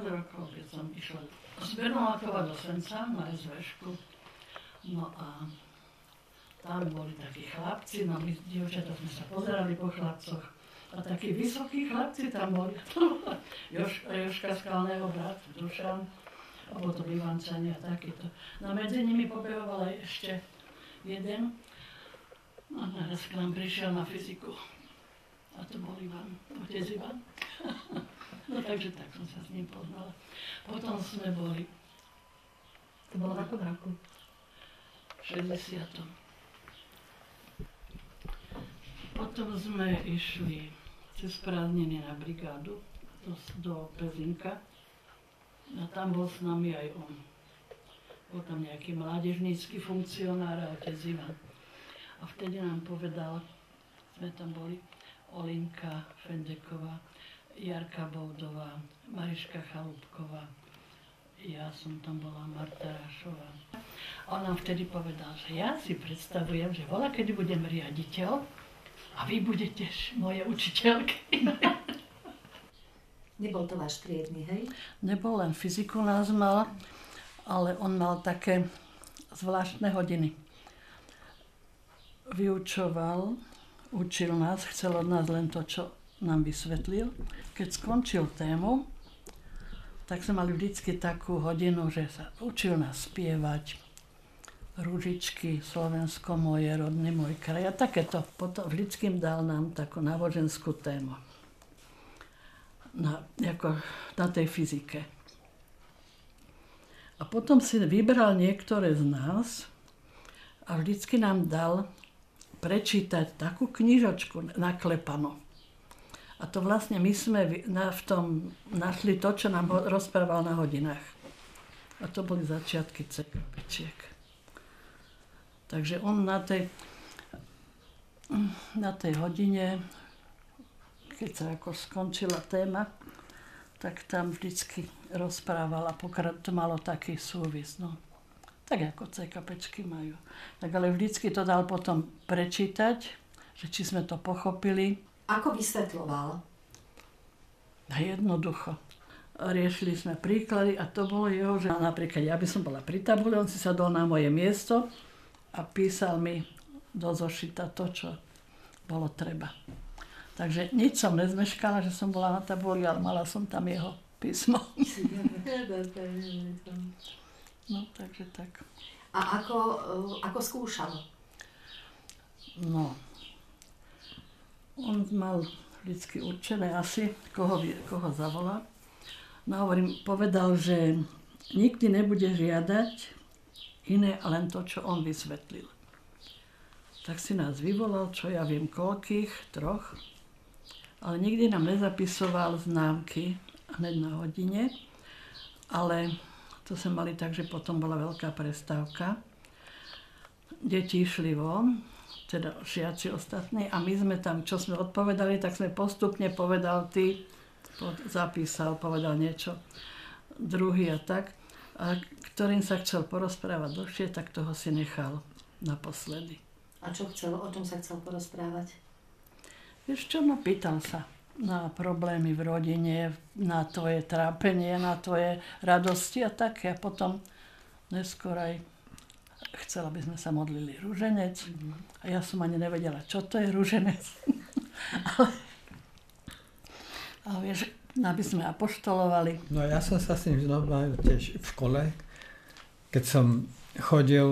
rokov, keď som išla z Bernolákova do Senca na SVŠku. No a tam boli takí chlapci, no my dievčatá sme sa pozerali po chlapcoch. A takí vysokí chlapci tam boli. Jožka Skalného brat, Dušan, a potom Ivan Cani a takýto. No medzi nimi pobehoval aj ešte jeden. No naraz k nám prišiel na fyziku. A to bol Ivan, otec Ivan. No takže tak som sa s ním poznala. Potom sme boli... To bolo v akom roku? V 60. Potom sme išli cez prázdniny na brigádu do Pezinka. A tam bol s nami aj on. Bol tam nejaký mládežnícky funkcionár a otec Ivan. A vtedy nám povedal, sme tam boli, Olinka Fendeková, Jarka Boudová, Mariška Chalúbková, ja som tam bola, Marta Rášová. A on nám vtedy povedal, že ja si predstavujem, že voľa, kedy budem riaditeľ a vy budete moje učiteľky. Nebol to váš triedny, hej? Nebol, len fyziku nás mal, ale on mal také zvláštne hodiny. Vyučoval, učil nás, chcel od nás len to, čo nám vysvetlil. Keď skončil tému, tak sme mali vždycky takú hodinu, že sa učil nás spievať Ružičky, Slovensko moje, rodný môj kraj a takéto. Potom vždycky dal nám takú náboženskú tému na tej fyzike. A potom si vybral niektoré z nás a vždycky nám dal prečítať takú knižočku naklepanú. A to vlastne my sme v tom našli to, čo nám rozprával na hodinách. A to boli začiatky CKPčiek. Takže on na tej hodine, keď sa ako skončila téma, tak tam vždycky rozprával a to malo taký súvis. No. Tak ako CKPčky majú. Tak ale vždycky to dal potom prečítať, že či sme to pochopili. Ako vysvetľoval? Jednoducho. Riešili sme príklady a to bolo jeho, že napríklad ja by som bola pri tabuli, on si sadol na moje miesto a písal mi do zošita to, čo bolo treba. Takže nič som nezmeškala, že som bola na tabuli, ale mala som tam jeho písmo. No, takže tak. A ako skúšal? No, on mal vždycky určené asi, koho zavolá. No, povedal, že nikdy nebude žiadať iné, len to, čo on vysvetlil. Tak si nás vyvolal, čo ja viem, koľkých, 3, ale nikdy nám nezapisoval známky hneď na hodine, ale to sme mali tak, že potom bola veľká prestávka. Deti išli von, teda žiaci ostatní, a my sme tam, čo sme odpovedali, tak sme postupne zapísal, povedal niečo druhý a tak. A ktorým sa chcel porozprávať dlhšie, tak toho si nechal naposledy. A čo chcel? O čom sa chcel porozprávať? Vieš čo, no pýtal sa na problémy v rodine, na tvoje trápenie, na tvoje radosti a tak. A potom neskôr aj chcela, aby sme sa modlili ruženec. A ja som ani nevedela, čo to je ruženec. ale vieš, aby sme apoštolovali. No ja som sa s ním znova tiež v škole, keď som chodil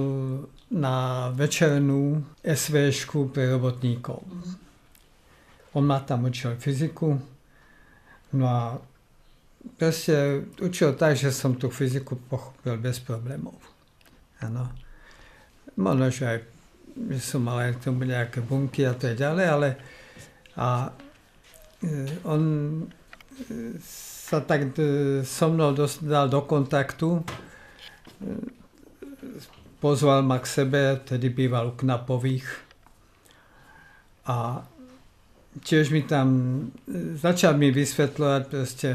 na večernú SVŠku pre robotníkov. On ma tam učil fyziku, no a proste učil tak, že som tú fyziku pochopil bez problémov. Áno. Možno, že aj že som mal aj tomu nejaké bunky a tak ďalej, ale on sa tak so mnou dal do kontaktu, pozval ma k sebe, tedy býval u Knapových a tiež mi tam začal mi vysvetľovať proste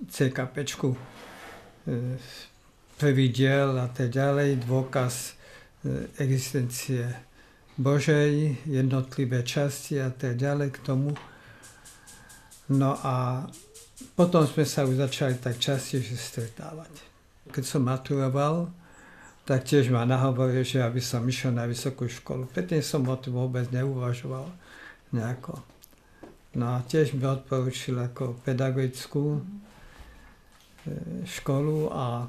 CKPčku, prvý diel a tak ďalej, dôkaz existencie Božej, jednotlivé časti a tak ďalej k tomu. No a potom sme sa už začali tak častejšie stretávať. Keď som maturoval, tak tiež ma nahovoril, že aby som išiel na vysokú školu. Predtým som o tom vôbec neuvažoval nejako. No a tiež mi odporúčil ako pedagogickú školu a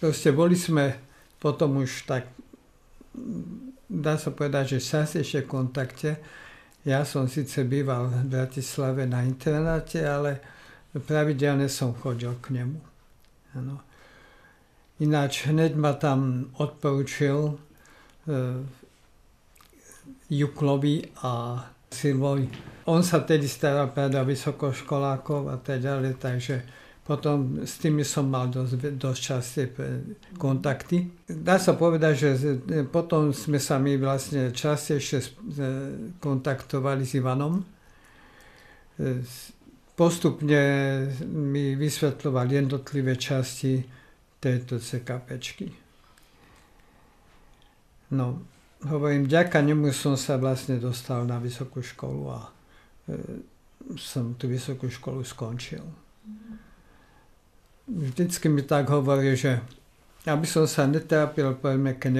proste boli sme potom už tak, dá sa povedať, že častejšie v kontakte. Ja som síce býval v Bratislave na internáte, ale pravidelne som chodil k nemu. Ano. Ináč hneď ma tam odporúčil Juklovi a Silvovi. On sa tedy staral o vysokoškolákov a tak ďalej, takže potom s tými som mal dosť časté kontakty. Dá sa povedať, že potom sme sa my vlastne častejšie kontaktovali s Ivanom. Postupne mi vysvetľoval jednotlivé časti tejto CKPčky. No, hovorím, vďaka nemu som sa vlastne dostal na vysokú školu a som tú vysokú školu skončil. Vždycky mi tak hovorí, že aby som sa netrápil, povedzme, keď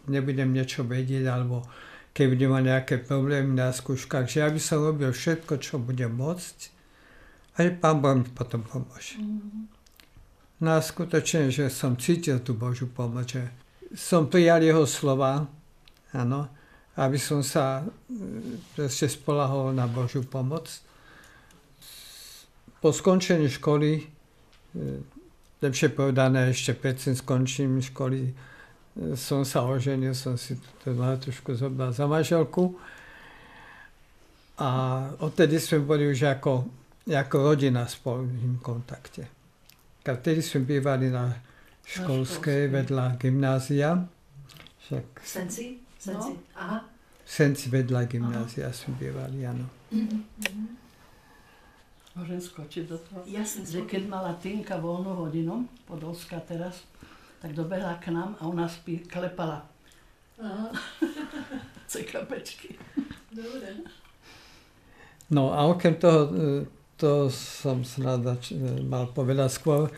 nebudem niečo vedieť, alebo keď budem mať nejaké problémy na skúškach, že aby som robil všetko, čo budem môcť, a že Pán Boh mi potom pomôže. No a skutočne, že som cítil tú Božiu pomoc, že som prijal jeho slova, áno, aby som sa proste spoľahol na Božiu pomoc. Po skončení školy, lepšie povedané, ešte predtým skončím školy, som sa oženil, som si tú matušku zobral za manželku a odtedy sme boli už ako rodina spolu v kontakte. Vtedy sme bývali na školskej vedľa gymnázia. V Senci? No. Aha. V Senci vedľa gymnázia sme bývali, áno. Môžem skočiť do toho? Jasne, že keď mala Tinka voľnú hodinu, Podolská teraz, tak dobehla k nám a u nás klepala CKPčky. Dobre. No a okrem toho, to som snad mal povedať skôr,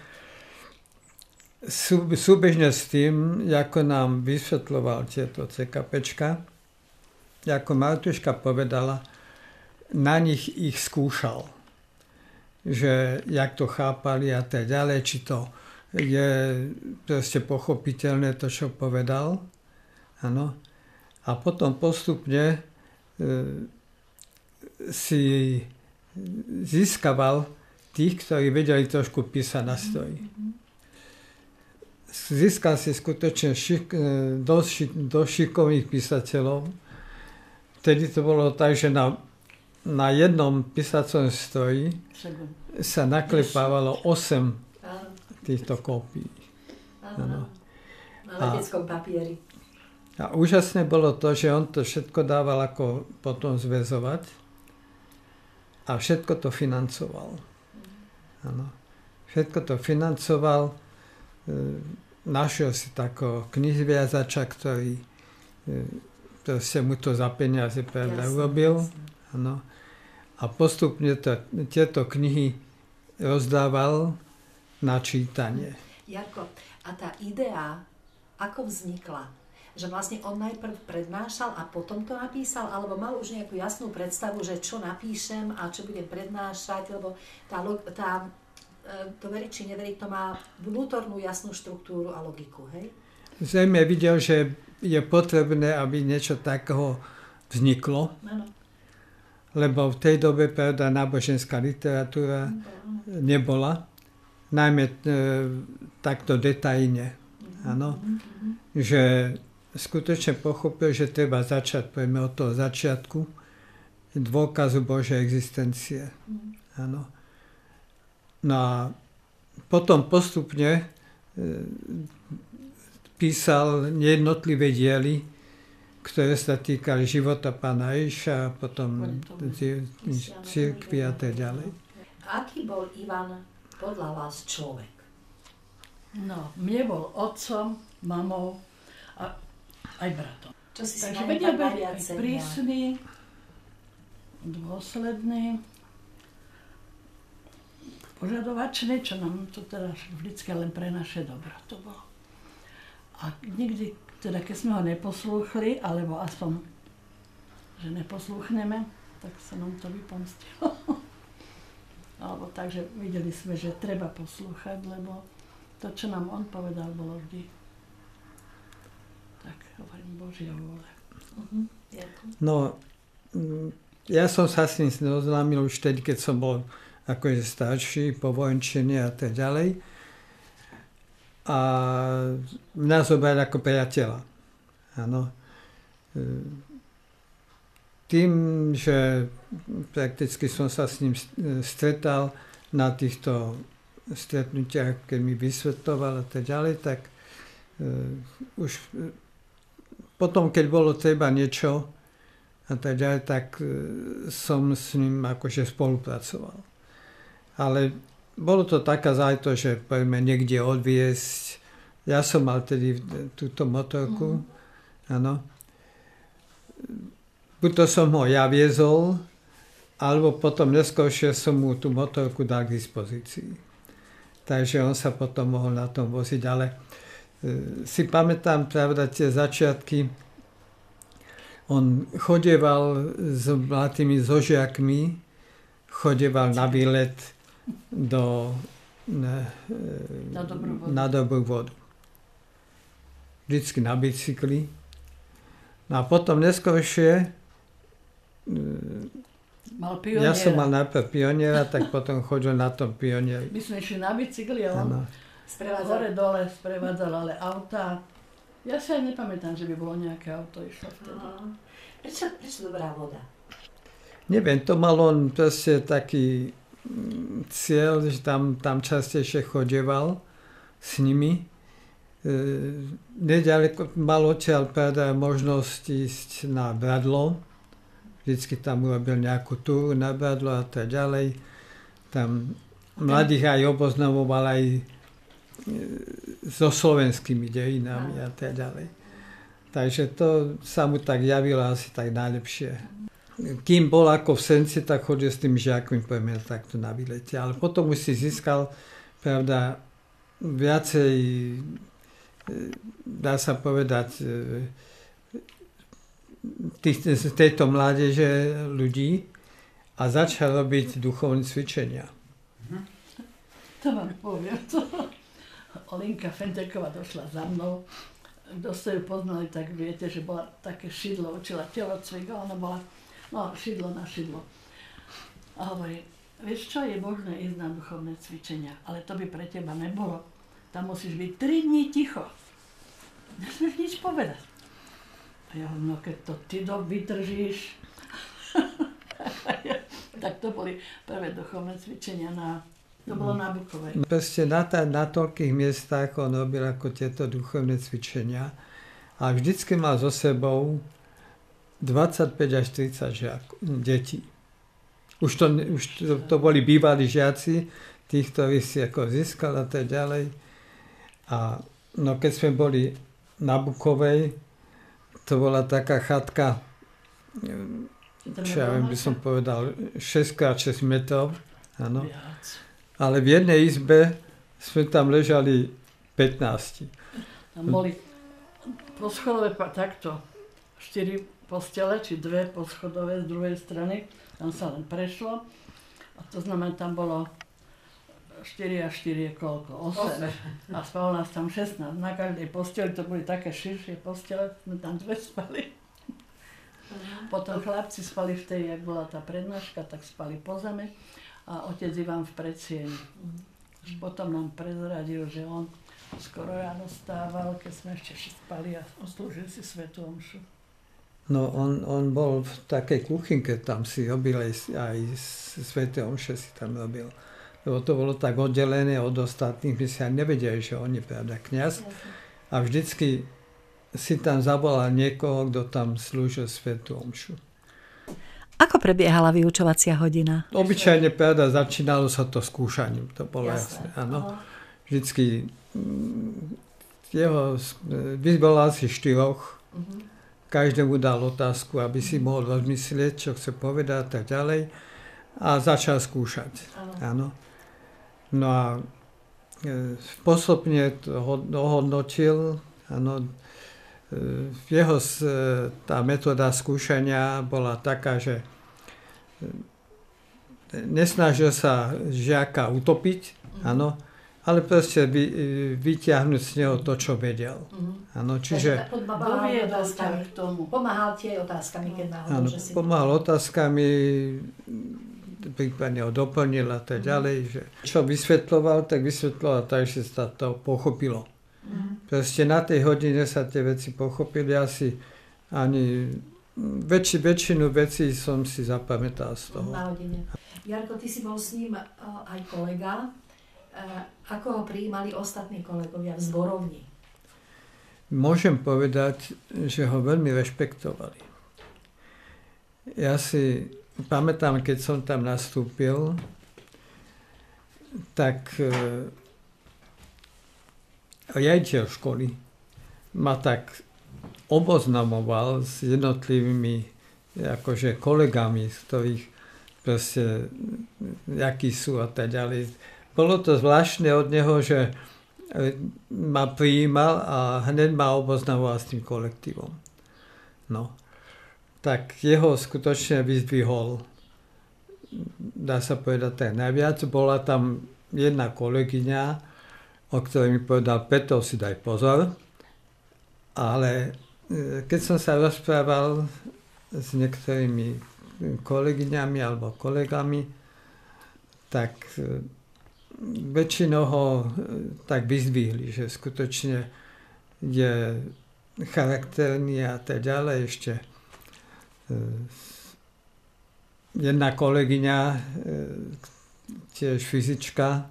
súbežne s tým, ako nám vysvetľoval tieto CKPčka, ako Martuška povedala, na nich ich skúšal. Že jak to chápali a tak ďalej, či to je proste pochopiteľné to, čo povedal. Ano. A potom postupne si získaval tých, ktorí vedeli trošku písať na stroji. Získal si skutočne dosť šikovných písateľov. Vtedy to bolo tak, že na jednom písacom stroji sa naklepávalo 8 týchto kópií. Na leteckom papieri. A úžasné bolo to, že on to všetko dával ako potom zväzovať a všetko to financoval. Ano. Všetko to financoval. Našiel si takého knihviazača, ktorý mu to za peniaze urobil. Ano. A postupne tieto knihy rozdával na čítanie. Jarko, a tá idea, ako vznikla? Že vlastne on najprv prednášal a potom to napísal, alebo mal už nejakú jasnú predstavu, že čo napíšem a čo budem prednášať, lebo to veriť či neveriť, to má vnútornú jasnú štruktúru a logiku, hej? Zrejme videl, že je potrebné, aby niečo takého vzniklo. Ano. Lebo v tej dobe, pravda, náboženská literatúra nebola. Najmä takto detailne. Áno. Že skutočne pochopil, že treba začať, poďme od toho začiatku, dôkazu Božej existencie. Áno. No a potom postupne písal jednotlivé diely, ktoré sa týkali života pána Ježiša, potom cirkvi a tak ďalej. Aký bol Ivan podľa vás človek? No, mne bol otcom, mamou a aj bratom. Čo si takže si vedel byť najviac prísny, dôsledný, požadovačný, čo nám to teda vždycky len pre naše dobro to bolo. A nikdy, teda keď sme ho neposlúchli, alebo aspoň, že neposlúchneme, tak sa nám to vypomstilo. Alebo takže videli sme, že treba poslúchať, lebo to, čo nám on povedal, bolo vždy tak, hovorím, Božia vôle. No, ja som sa s ním oznámil už vtedy, keď som bol akože starší, po vojenčine a tak ďalej. A mňa zobral ako priateľa. Áno. Tým, že prakticky som sa s ním stretal na týchto stretnutiach, keď mi vysvetloval a tak ďalej, tak už potom, keď bolo treba niečo a tak ďalej, tak som s ním akože spolupracoval. Ale bolo to taká záležitosť, že poďme niekde odviesť. Ja som mal tedy túto motorku, áno. Buď to som ho ja viezol, alebo potom neskôršie som mu tú motorku dal k dispozícii. Takže on sa potom mohol na tom voziť, ale si pamätám, pravda, tie začiatky. On chodieval s mladými zožiakmi, chodieval na výlet na dobrú vodu. Vždycky na bicykli. No a potom neskôršie ja som mal najprv pioniera, tak potom chodil na tom pionieri. My sme išli na bicykli a on hore-dole sprevádzal, ale auta. Ja si aj nepamätám, že by bolo nejaké auto išlo vtedy. Prečo dobrá voda? Neviem, to mal on proste taký cieľ, že tam častejšie chodieval s nimi. Neďaleko mal odtiaľ možnosť ísť na Bradlo. Vždycky tam urobil nejakú túru na Bradlo a tak ďalej. Tam mladých aj oboznamoval aj so slovenskými dejinami a tak ďalej. Takže to sa mu tak javilo asi tak najlepšie. Kým bol ako v Senci, tak chodil s tým žiakmi, poďme takto na výlete. Ale potom už si získal, pravda, viacej, dá sa povedať, tejto mládeže ľudí a začal robiť duchovné cvičenia. To vám poviem. Olinka Fenteková došla za mnou. Kto ste ju poznali, tak viete, že bola také šidlo, učila telocvik a ona bola šidlo na šidlo. A hovorí, vieš čo, je možné ísť na duchovné cvičenia, ale to by pre teba nebolo. Tam musíš byť 3 dní ticho. Nesmieš nič povedať. A ja hovorím, no keď to ty vydržíš. Tak to boli prvé duchovné cvičenia to bolo na Bukovej. Proste na toľkých miestach on robil ako tieto duchovné cvičenia a vždycky mal so sebou 25 až 30 detí. Už to boli bývalí žiaci, tých, ktorí si ako získal a tak ďalej. A no keď sme boli na Bukovej, to bola taká chatka, čo ja viem, by som povedal, 6x6 metrov. Áno. Ale v jednej izbe sme tam ležali 15. Tam boli poschodové takto 4 postele, či 2 poschodové z druhej strany. Tam sa len prešlo. A to znamená, tam bolo 4 a 4 je koľko? 8. A spalo nás tam 16. Na každej posteli, to boli také širšie postele, sme tam 2 spali. Potom chlapci spali v tej, jak bola tá prednáška, tak spali po zemi. A otec Ivan v predsieni. Potom nám prezradil, že on skoro ráno stával, keď sme ešte spali a oslúžil si svätú omšu. No on bol v takej kuchynke, tam si robil aj sväté omše si tam robil. Lebo to bolo tak oddelené od ostatných, my si aj nevedeli, že on je pravda kňaz. A vždycky si tam zavolal niekoho, kto tam slúžil svätú omšu. Ako prebiehala vyučovacia hodina? Obyčajne, pravda, začínalo sa to skúšaním, to bolo jasné. Áno. Vždycky vyzvolal si 4 každému dal otázku, aby si mohol rozmyslieť, čo chce povedať a tak ďalej. A začal skúšať. Áno. No a postupne to ohodnotil. Áno. Tá metóda skúšania bola taká, že nesnažil sa žiaka utopiť, áno, ale proste vyťahnuť z neho to, čo vedel. Áno, čiže pomáhal ti aj otázkami, keď náhodou, že si... Pomáhal otázkami, prípadne ho doplnil a tak ďalej. Že čo vysvetľoval tak, že sa to pochopilo. Proste na tej hodine sa tie veci pochopili. Asi ani väčšinu vecí som si zapamätal z toho. Na hodine. Jarko, ty si bol s ním aj kolega. Ako ho prijímali ostatní kolegovia v zborovni? Môžem povedať, že ho veľmi rešpektovali. Ja si pamätám, keď som tam nastúpil, tak riaditeľ školy ma tak oboznamoval s jednotlivými akože kolegami, z ktorých proste akí sú a tak ďalej. Bolo to zvláštne od neho, že ma prijímal a hneď ma oboznamoval s tým kolektívom. No. Tak jeho skutočne vyzdvihol, dá sa povedať tak najviac. Bola tam jedna kolegyňa, o ktorej mi povedal: Peto, si daj pozor. Ale keď som sa rozprával s niektorými kolegyňami alebo kolegami, tak väčšinou ho tak vyzdvihli, že skutočne je charakterný a tak ďalej. Ešte jedna kolegyňa, tiež fyzička,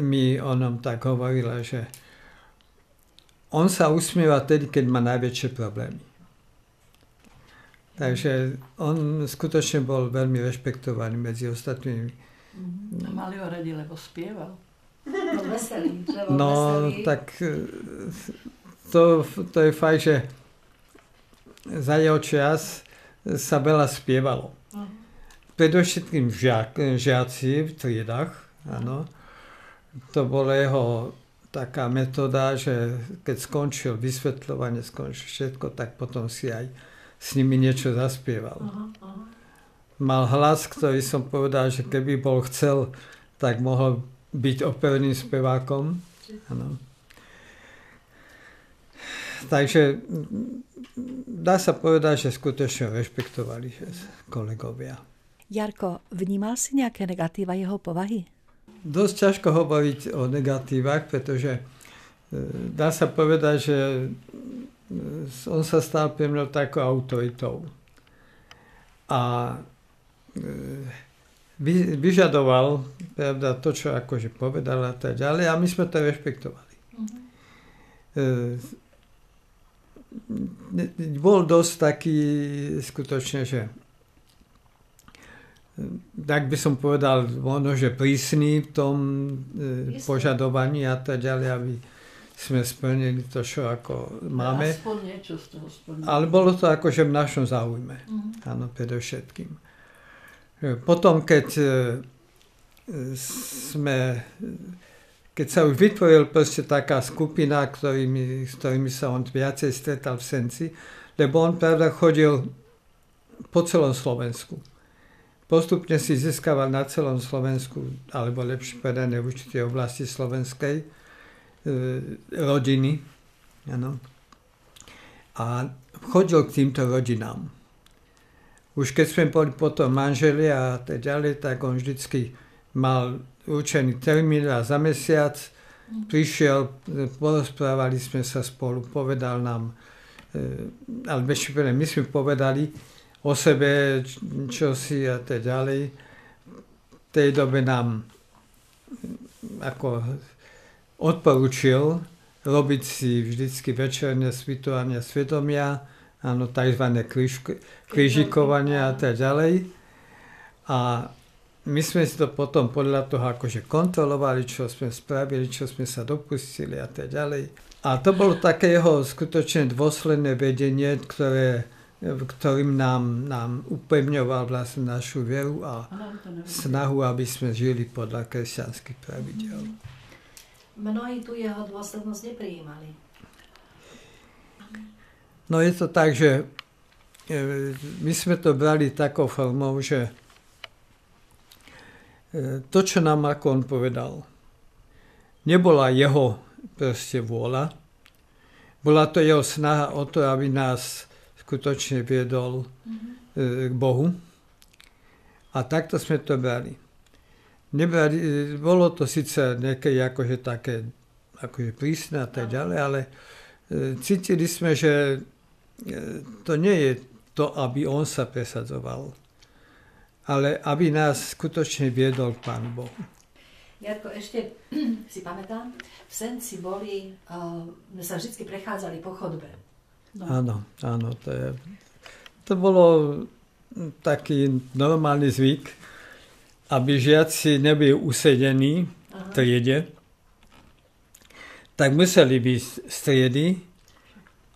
mi o ňom tak hovorila, že on sa usmieva tedy, keď má najväčšie problémy. Takže on skutočne bol veľmi rešpektovaný medzi ostatnými. Mali ho radi, lebo spieval. Bol veselý. No, tak to je fakt, že za jeho čas sa veľa spievalo. Predovšetkým žiaci v triedách, áno. To bola jeho taká metóda, že keď skončil vysvetľovanie, skončil všetko, tak potom si aj s nimi niečo zaspieval. Mal hlas, ktorý som povedal, že keby bol chcel, tak mohol byť operným spevákom. Ano. Takže dá sa povedať, že skutočne rešpektovali kolegovia. Jarko, vnímal si nejaké negatíva jeho povahy? Dosť ťažko hovoriť o negatívach, pretože dá sa povedať, že on sa stal pre mňa takou autoritou. A vyžadoval, pravda, to, čo akože povedal a tak ďalej, a my sme to rešpektovali. Bol dosť taký skutočne, že tak by som povedal, možno, že prísny v tom požadovaní a tak ďalej, aby sme splnili to, čo ako máme. Aspoň niečo z toho splnili. Ale bolo to akože v našom záujme. Áno, predovšetkým. Potom, keď sa už vytvoril proste taká skupina, s ktorými sa on viacej stretal v Senci, lebo on pravda chodil po celom Slovensku. Postupne si získaval na celom Slovensku, alebo lepšie povedané v určitej oblasti slovenskej, rodiny. Ano. A chodil k týmto rodinám. Už keď sme boli potom manželi a tak ďalej, tak on vždycky mal určený termín a za mesiac prišiel, porozprávali sme sa spolu, povedal nám, ale my sme povedali o sebe, čo si a tak ďalej. V tej dobe nám ako odporúčil robiť si vždycky večerné spýtovanie svedomia, tzv. Krížikovania a tak ďalej. A my sme si to potom podľa toho akože kontrolovali, čo sme spravili, čo sme sa dopustili a tak ďalej. A to bolo také jeho skutočne dôsledné vedenie, ktorým nám upevňoval vlastne našu vieru a snahu, aby sme žili podľa kresťanských pravidiel. Mnohí tu jeho dôslednosť neprijímali. No je to tak, že my sme to brali takou formou, že to, čo nám ako on povedal, nebola jeho proste vôľa, bola to jeho snaha o to, aby nás skutočne viedol k Bohu. A takto sme to brali. Bolo to síce niekedy akože také akože prísne a tak ďalej, ale cítili sme, že to nie je to, aby on sa presadzoval, ale aby nás skutočne viedol k Pánu Bohu. Jarko, ešte si pamätám, v Senci boli, sa vždy prechádzali po chodbe. No. Áno, to bolo taký normálny zvyk, aby žiaci neboli usedení v triede, tak museli byť z triedy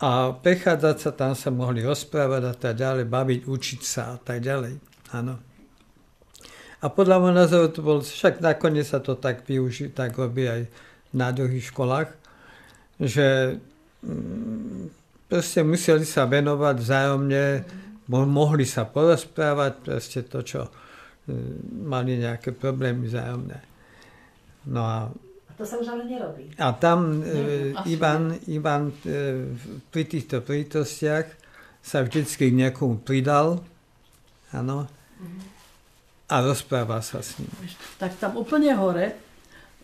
a prechádzať sa, tam sa mohli rozprávať a tak ďalej, baviť, učiť sa a tak ďalej. Áno. A podľa môjho názoru to bolo, však nakoniec sa to tak využí, tak robí aj na druhých školách, že proste museli sa venovať vzájomne, mohli sa porozprávať, proste to, čo mali nejaké problémy vzájomné. No a to sa už ale nerobí. A tam Ivan pri týchto prítostiach sa vždycky k niekomu pridal, áno, a rozprával sa s ním. Tak tam úplne hore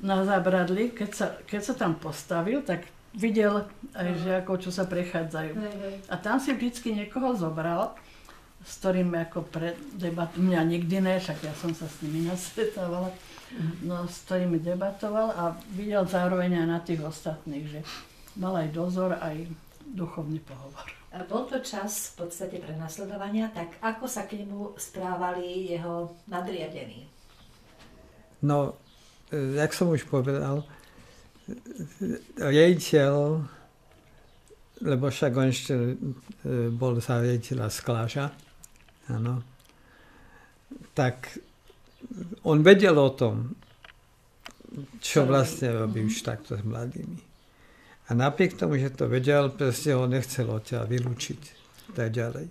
na zábradli, keď sa tam postavil, tak videl aj žiakov, čo sa prechádzajú. A tam si vždycky niekoho zobral, s ktorým ako mňa nikdy ne, však ja som sa s nimi nasvetávala, no, s ktorými debatoval a videl zároveň aj na tých ostatných, že mal aj dozor, aj duchovný pohovor. Bol to čas v podstate prenasledovania, tak ako sa k nemu správali jeho nadriadení? No, jak som už povedal, riaditeľ, lebo však on ešte bol za riaditeľa Skláža, áno, tak on vedel o tom, čo vlastne robí už takto s mladými. A napriek tomu, že to vedel, proste ho nechcel odtiaľ vylúčiť. Tak ďalej.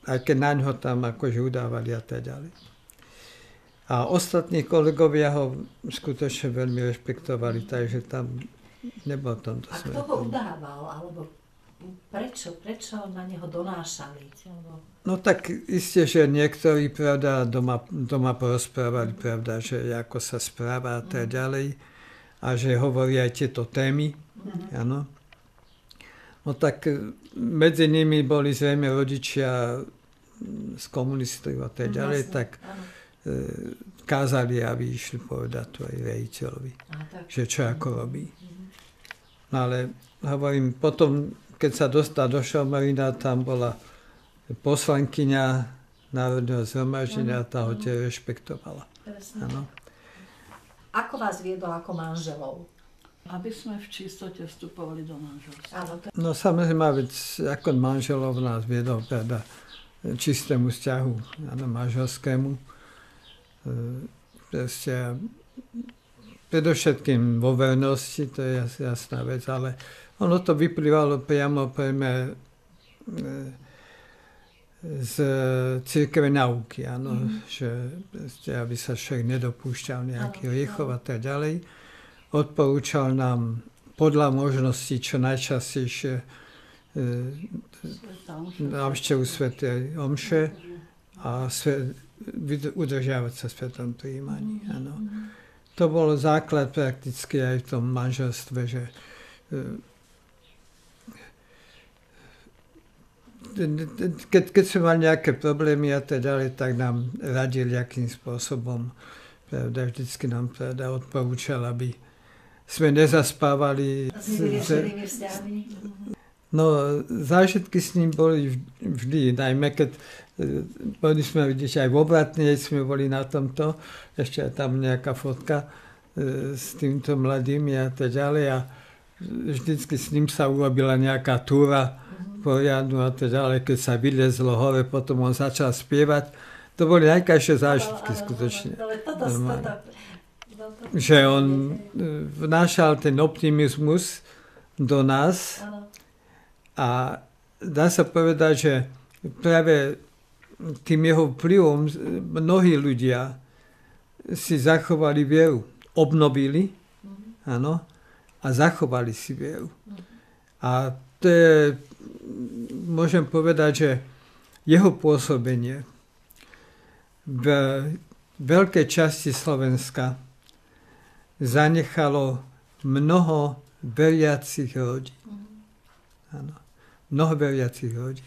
Aj keď na ňo tam akože udávali a tak ďalej. A ostatní kolegovia ho skutočne veľmi rešpektovali, takže tam nebol tomto A smere. kto ho udával? Alebo prečo na neho donášali? No tak isté, že niektorí, pravda, doma porozprávali, pravda, že ako sa správa a tak ďalej. A že hovorí aj tieto témy. Áno. No tak medzi nimi boli zrejme rodičia z komunistov a tak ďalej, tak kázali, aby išli povedať to aj riaditeľovi, že čo ako robí. No ale hovorím, potom, keď sa dostal do Šelmarina, tam bola poslankyňa Národného zhromaždenia, tá ho tiež rešpektovala. Áno. Ako vás viedol ako manželov? Aby sme v čistote vstupovali do manželstva. No samozrejme, veď ako manželov nás viedol teda čistému vzťahu, manželskému. Predovšetkým vo vernosti, to je jasná vec, ale ono to vyplývalo priamo z cirkevnej nauky, áno, že aby sa človek nedopúšťal nejaký hriechov a tak ďalej. Odporúčal nám podľa možností čo najčastejšie návštevu svätej omše a udržiavať sa v svätom prijímaní. Áno. To bol základ prakticky aj v tom manželstve, že keď sme mali nejaké problémy a tak ďalej, tak nám radili, akým spôsobom, pravda, vždycky nám odporúčal, aby sme nezaspávali. S vyriešenými vzťahmi? No, zážitky s ním boli vždy, najmä keď boli sme, vidíte, aj v Obratnej sme boli na tomto, ešte aj tam nejaká fotka s týmto mladými a tak ďalej a vždycky s ním sa urobila nejaká túra poriadnu a tak ďalej, keď sa vylezlo hore, potom on začal spievať. To boli najkrajšie zážitky skutočne. Že on vnášal ten optimizmus do nás a dá sa povedať, že práve tým jeho vplyvom mnohí ľudia si zachovali vieru. Obnovili, áno, a zachovali si vieru. A to je, môžem povedať, že jeho pôsobenie v veľkej časti Slovenska zanechalo mnoho veriacich rodín. Áno, mnoho veriacich rodín.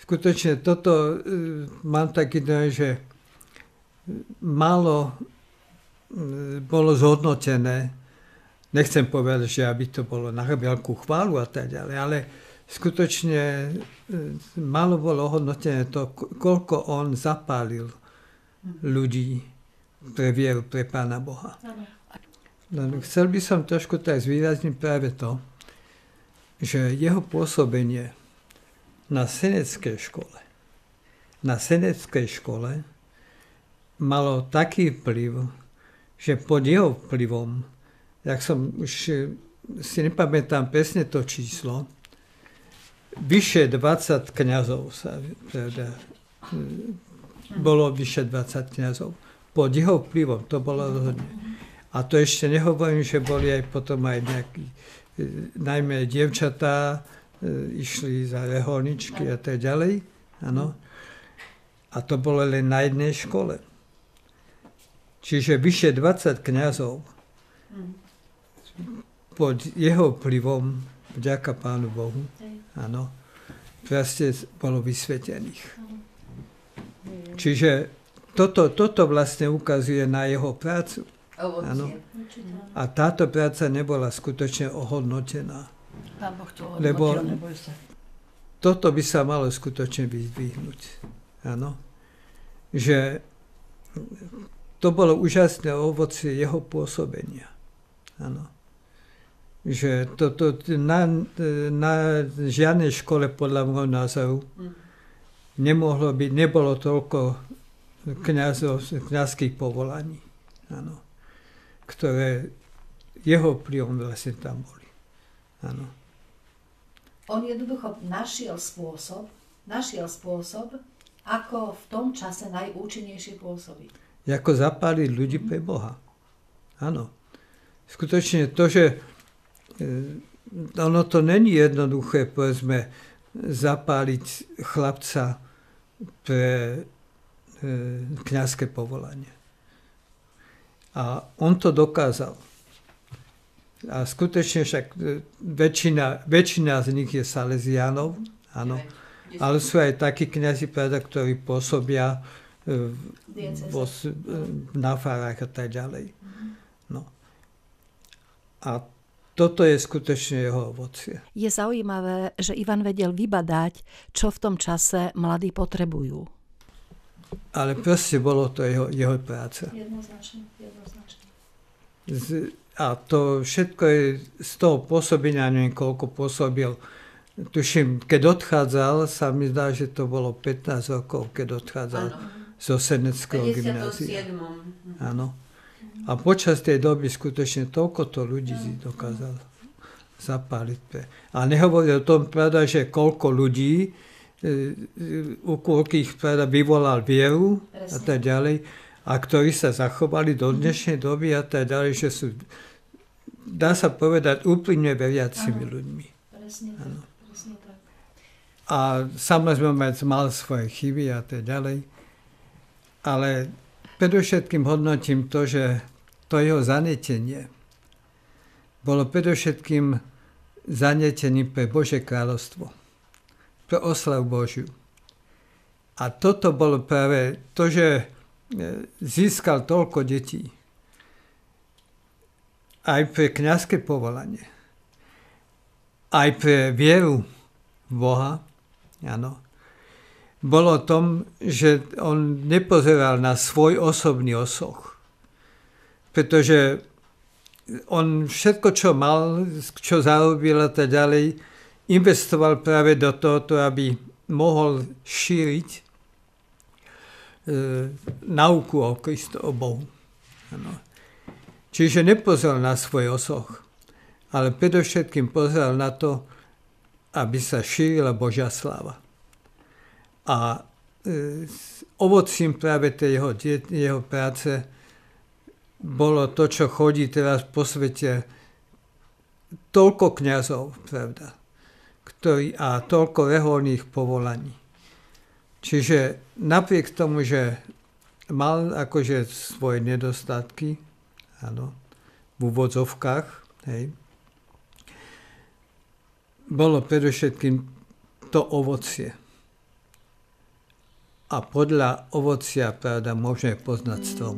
Skutočne toto mám taký dojem, že málo bolo zhodnotené. Nechcem povedať, že aby to bolo na veľkú chválu a tak ďalej, ale skutočne málo bolo hodnotené to, koľko on zapálil ľudí pre vieru, pre Pána Boha. Chcel by som trošku tak zvýrazniť práve to, že jeho pôsobenie na seneckej škole malo taký vplyv, že pod jeho vplyvom, jak som už si nepamätám presne to číslo, vyše 20 kňazov bolo vyše 20 kňazov. Pod jeho vplyvom to bolo rozhodne. A to ešte nehovorím, že boli aj potom aj nejakí, najmä dievčatá, išli za reholničky a tak ďalej. Áno. A to bolo len na jednej škole. Čiže vyše 20 kňazov pod jeho vplyvom, vďaka Pánu Bohu, áno, proste bolo vysvetených. Čiže toto vlastne ukazuje na jeho prácu. Áno. A táto práca nebola skutočne ohodnotená. Lebo toto by sa malo skutočne vyzdvihnúť. Áno. Že to bolo úžasné ovocie jeho pôsobenia. Áno. Že na žiadnej škole podľa môjho názoru nebolo toľko kňazských povolaní. Áno. Ktoré jeho vplyvom vlastne tam boli. Áno. On jednoducho našiel spôsob, ako v tom čase najúčinnejšie pôsobiť. Ako zapáliť ľudí pre Boha. Áno. Skutočne to, že ono to není jednoduché, povedzme, zapáliť chlapca pre kňazské povolanie. A on to dokázal. A skutočne však väčšina z nich je Salesiánov, áno. Ale sú aj takí kňazi, ktorí pôsobia na farách a tak ďalej. No. A toto je skutočne jeho ovocie. Je zaujímavé, že Ivan vedel vybadať, čo v tom čase mladí potrebujú. Ale proste bolo to jeho práca. Jednoznačne. A to všetko je z toho pôsobenia, neviem koľko pôsobil. Tuším, keď odchádzal, sa mi zdá, že to bolo 15 rokov, keď odchádzal zo Seneckého gymnázia. Áno. A počas tej doby skutočne toľko ľudí dokázal zapáliť. A nehovorí o tom, pravda, že koľko ľudí, u koľkých vyvolal vieru a tak ďalej, a ktorí sa zachovali do dnešnej doby a tak ďalej, že sú, dá sa povedať, úplne veriacimi ľuďmi. Presne tak. A samozrejme mal svoje chyby a tak ďalej. Ale predovšetkým hodnotím to, že to jeho zanietenie bolo predovšetkým zanietením pre Božie kráľovstvo. Pre oslavu Božiu. A toto bolo práve to, že získal toľko detí. Aj pre kňazské povolanie. Aj pre vieru v Boha. Áno. bolo o tom, že on nepozeral na svoj osobný osoch. Pretože on všetko, čo mal, čo zarobil a tak ďalej, investoval práve do toho, aby mohol šíriť nauku o Kristu, o Bohu. Ano. Čiže nepozeral na svoj osoch, ale predovšetkým pozeral na to, aby sa šírila Božia sláva. A ovocím práve tej jeho práce bolo to, čo chodí teraz po svete, toľko kňazov, pravda, a toľko reholných povolaní. Čiže napriek tomu, že mal akože svoje nedostatky, áno, v úvodzovkách, hej, bolo predovšetkým to ovocie. A podľa ovocia, pravda, môžeme poznať strom.